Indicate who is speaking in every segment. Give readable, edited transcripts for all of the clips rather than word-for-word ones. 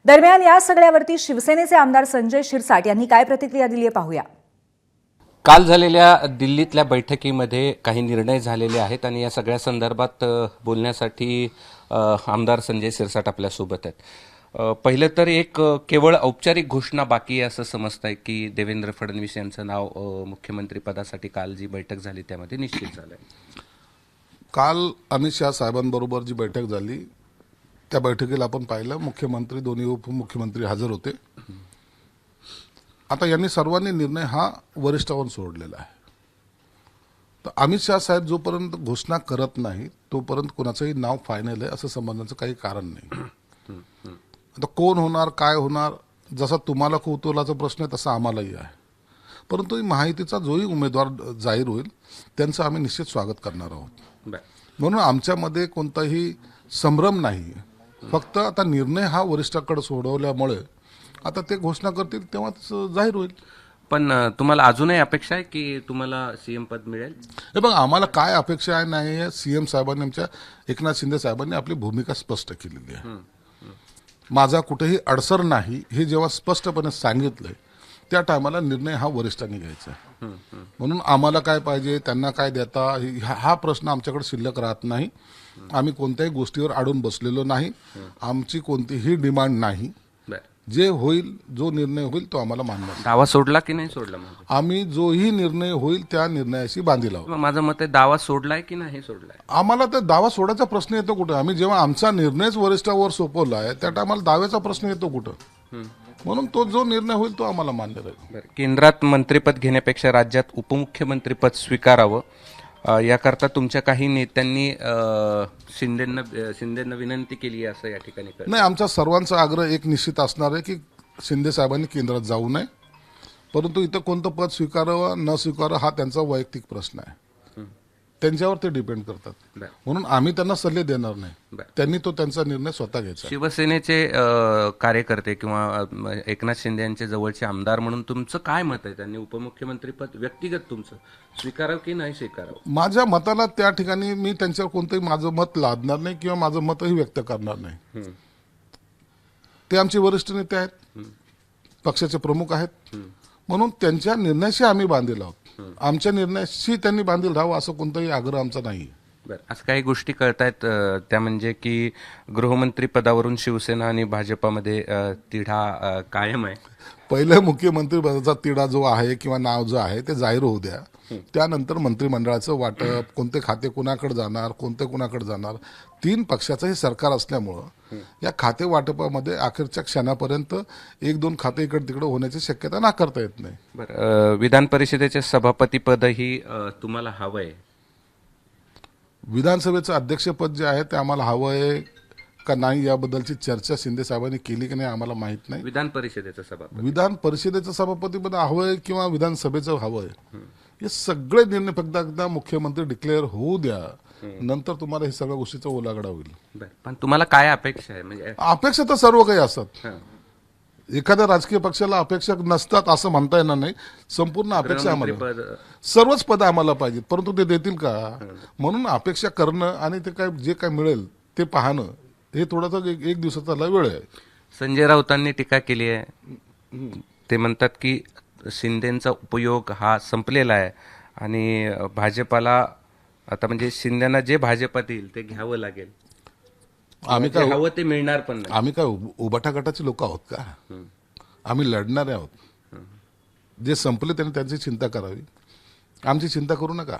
Speaker 1: दरम्यान या सगळ्यावरती शिवसेनेचे आमदार संजय शिरसाट यांनी काय प्रतिक्रिया दिली आहे पाहूया।
Speaker 2: काल झालेल्या दिल्लीतल्या बैठकीमध्ये काही निर्णय झालेले आहेत आणि या सगळ्या संदर्भात बोलण्यासाठी आमदार संजय शिरसाट आपल्यासोबत आहेत। पहिलं तर एक केवळ औपचारिक घोषणा बाकी आहे असं समजतंय की देवेंद्र फडणवीस यांचं नाव मुख्यमंत्री पदासाठी काल जी बैठक झाली त्यामध्ये निश्चित झालंय।
Speaker 3: काल अमित शाह साहेबांबरोबर जी बैठक झाली त्या बैठकीला आपण पाहिलं मुख्यमंत्री दोन्ही उपमुख्यमंत्री हजर होते। आता यांनी सर्वांनी निर्णय हा वरिष्ठांवर सोडलेला आहे। तर अमित शाह साहेब जोपर्यंत घोषणा करत नाही तोपर्यंत कोणाचंही नाव फायनल आहे असं समजण्याचं काही कारण नाही। आता कोण होणार काय होणार जसा तुम्हाला कौतुकाचा प्रश्न आहे तसा आम्हालाही आहे, परंतु महायुतीचा जोही उमेदवार जाहीर होईल त्यांचं आम्ही निश्चित स्वागत करणार आहोत। म्हणून आमच्यामध्ये कोणताही संभ्रम नाही, फक्त आता निर्णय हा वरिष्ठाकडे सोडवल्यामुळे आता ते घोषणा करतील तेव्हाच जाहीर होईल।
Speaker 2: पण तुम्हाला अजूनही अपेक्षा आहे की तुम्हाला सीएम पद मिळेल?
Speaker 3: हे बघ आम्हाला काय अपेक्षा आहे नाही आहे, सीएम साहेबांनी आमच्या एकनाथ शिंदे साहेबांनी आपली भूमिका स्पष्ट केलेली आहे। माझा कुठेही अडसर नाही हे जेव्हा स्पष्टपणे सांगितलंय त्या टायमाला निर्णय हा वरिष्ठांनी घ्यायचा आहे। म्हणून आम्हाला काय पाहिजे त्यांना काय देता हा प्रश्न आमच्याकडे शिल्लक राहत नाही। आम्ही कोणत्याही गोष्टीवर अडून बसलेलो नाही, आमची कोणतीही डिमांड नाही। जे होईल जो निर्णय होईल तो आम्हाला मान्य आहे।
Speaker 2: दावा सोडला की नाही सोडला?
Speaker 3: आम्ही जोही निर्णय होईल त्या निर्णयाशी बांधील आहोत।
Speaker 2: माझं मत आहे दावा सोडलाय की नाही सोडलाय?
Speaker 3: आम्हाला तर दावा सोडायचा प्रश्न येतो कुठं? आम्ही जेव्हा आमचा निर्णयच वरिष्ठावर सोपवला आहे त्या टायमाला दाव्याचा प्रश्न येतो कुठं? म्हणून तो जो निर्णय होईल तो आम्हाला मान्य राहील।
Speaker 2: केंद्रात मंत्रिपद घेण्यापेक्षा राज्यात उपमुख्यमंत्रीपद स्वीकारावं याकरता तुमच्या काही नेत्यांनी शिंदेंना विनंती केली आहे असं या ठिकाणी
Speaker 3: नाही, आमचा सर्वांचा आग्रह एक निश्चित असणार आहे की शिंदे साहेबांनी केंद्रात जाऊ नये, परंतु इथं कोणतं पद स्वीकारावं न स्वीकारावं हा त्यांचा वैयक्तिक प्रश्न आहे, त्यांच्यावर ते डिपेंड करतात। म्हणून आम्ही त्यांना सल्ले देणार नाही, त्यांनी तो त्यांचा निर्णय स्वतः घ्यायचा।
Speaker 2: शिवसेनेचे कार्यकर्ते किंवा एकनाथ शिंदे यांचे जवळचे आमदार म्हणून तुमचं काय मत आहे? त्यांनी उपमुख्यमंत्री पद व्यक्तिगत तुमचं स्वीकारावं की नाही स्वीकारावं?
Speaker 3: माझ्या मताला त्या ठिकाणी मी त्यांच्यावर कोणतंही माझं मत लादणार नाही किंवा माझं मतही व्यक्त करणार नाही। ते आमचे वरिष्ठ नेते आहेत, पक्षाचे प्रमुख आहेत, म्हणून त्यांच्या निर्णयाशी आम्ही बांधील आहोत। आमच्या निर्णयाशी त्यांनी बांधील राहावं असं कोणताही आग्रह आमचा नाही।
Speaker 2: असं काही गोष्टी कळतायत त्या म्हणजे की गृहमंत्री पदावरून शिवसेना आणि भाजपामध्ये तिढा कायम आहे।
Speaker 3: पहिलं मुख्यमंत्री पदाचा तिढा जो आहे किंवा नाव जो आहे ते जाहीर होऊ द्या, त्यानंतर मंत्रिमंडळाचं वाटप कोणते खाते कुणाकडे जाणार कोणते कुणाकडे जाणार, तीन पक्षाचं हे सरकार असल्यामुळं या खाते वाटपामध्ये अखेरच्या क्षणापर्यंत एक दोन खाते इकडे तिकडे होण्याची शक्यता नाकारता येत नाही।
Speaker 2: बरं, विधान परिषदेचे सभापती पदही तुम्हाला हवंय?
Speaker 3: विधानसभेचं अध्यक्षपद जे आहे ते आम्हाला हवं आहे का नाही याबद्दलची चर्चा शिंदे साहेबांनी केली की नाही आम्हाला माहित नाही।
Speaker 2: विधान परिषदेचं सभापती,
Speaker 3: विधान परिषदेचं सभापतीपद हवंय किंवा विधानसभेचं हवंय हे सगळे निर्णय फक्त एकदा मुख्यमंत्री डिक्लेअर होऊ द्या, नंतर तुम्हाला हे सगळ्या गोष्टीचा ओलागडा होईल।
Speaker 2: पण तुम्हाला काय अपेक्षा आहे? म्हणजे
Speaker 3: अपेक्षा तर सर्व काही असतात, एखाद्या राजकीय पक्षाला अपेक्षा नसतात असं म्हणता येणार नाही। संपूर्ण अपेक्षा आम्हाला सर्वच पद आम्हाला पाहिजेत, परंतु ते देतील का? म्हणून अपेक्षा करणं आणि ते काय जे काय मिळेल ते पाहणं हे थोडासा एक दिवसाचा वेळ आहे।
Speaker 2: संजय राऊतांनी टीका केली आहे, ते म्हणतात की शिंदेचा उपयोग हा संपलेला आहे आणि भाजपाला आता म्हणजे शिंदेना जे भाजपात येईल ते घ्यावं लागेल,
Speaker 3: आम्ही काय
Speaker 2: हवं ते मिळणार पण नाही।
Speaker 3: आम्ही काय उबाटा गटाचे लोक आहोत का? आम्ही लढणारे आहोत। जे संपले त्यांनी त्यांची चिंता करावी, आमची चिंता करू नका।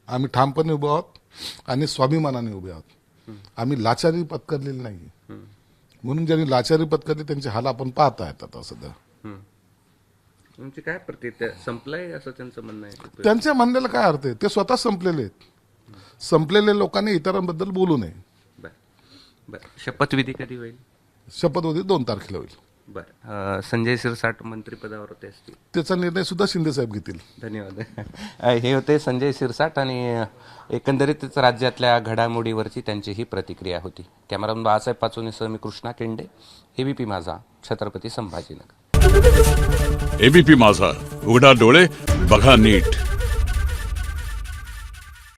Speaker 3: आम्ही ठामपणे उभे आहोत आणि स्वाभिमानाने उभे आहोत। आम्ही लाचारी पत्करलेली नाही, म्हणून ज्यांनी लाचारी पत्करली त्यांचे हाल आपण पाहता येतात आता सध्या।
Speaker 2: तुमची काय प्रतिक्रिया? संपलंय असं त्यांचं म्हणणं आहे?
Speaker 3: त्यांच्या म्हणण्याला काय अर्थ आहे? ते स्वतः संपलेले आहेत। संपलेल्या लोकांनी इतरांबद्दल बोलू नये।
Speaker 2: शपथविधी कधी होईल?
Speaker 3: शपथविधी 2 तारखेला होईल।
Speaker 2: बरं, संजय शिरसाट मंत्रिपदावर होते असतील,
Speaker 3: त्याचा निर्णय सुद्धा शिंदे साहेब घेतील।
Speaker 2: धन्यवाद। हे होते संजय शिरसाट आणि एकंदरीतच राज्यातल्या घडामोडीवरची त्यांची ही प्रतिक्रिया होती। कॅमेरामन बाळासाहेब पाचोनीसह मी कृष्णा केंडे, एबीपी माझा, छत्रपती संभाजीनगर।
Speaker 4: एबीपी माझा, उघडा डोळे बघा नीट।